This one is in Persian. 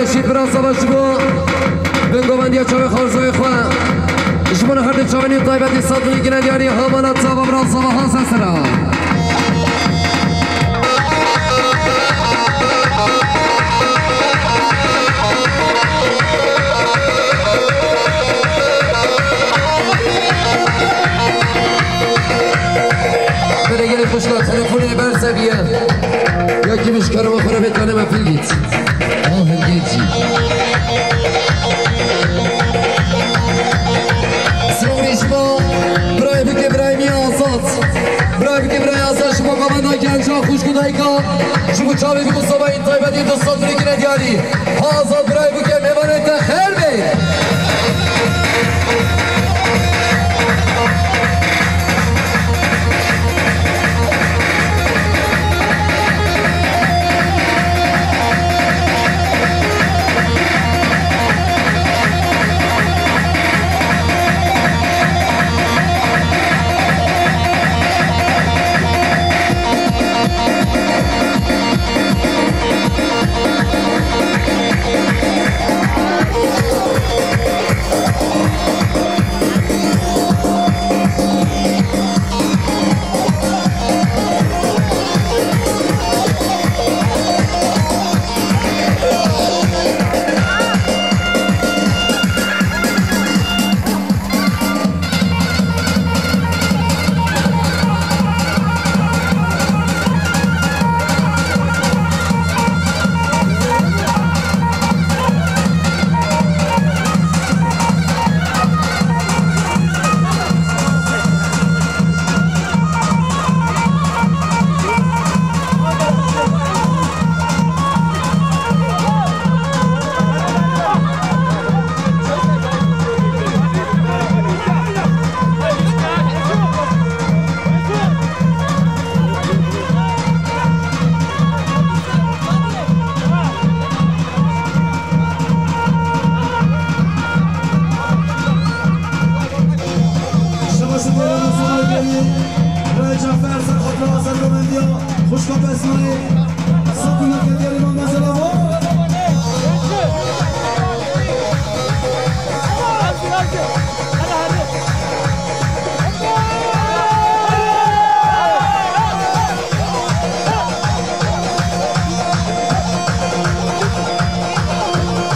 نشید براسا باش بو بنگو بندیا چاوه خارزوی خواه جمعنا هرد چاوینی طایبتی صدقی گنادیاری همانا تابا براسا و حاسا سرا برگری خوشلا تلفونی برزبیه یکی مشکارم و خورا بتانه مفیل گیت هنگیجی سلام شما برای بگه برای می آزاد برای بگه برای آزاد شما قامن های گنجا خوش کدایی کن شما چاوی بگو صبح این طایبتی دوستان بری گره دیاری آزاد برای بگه میمانه خیر بید خوش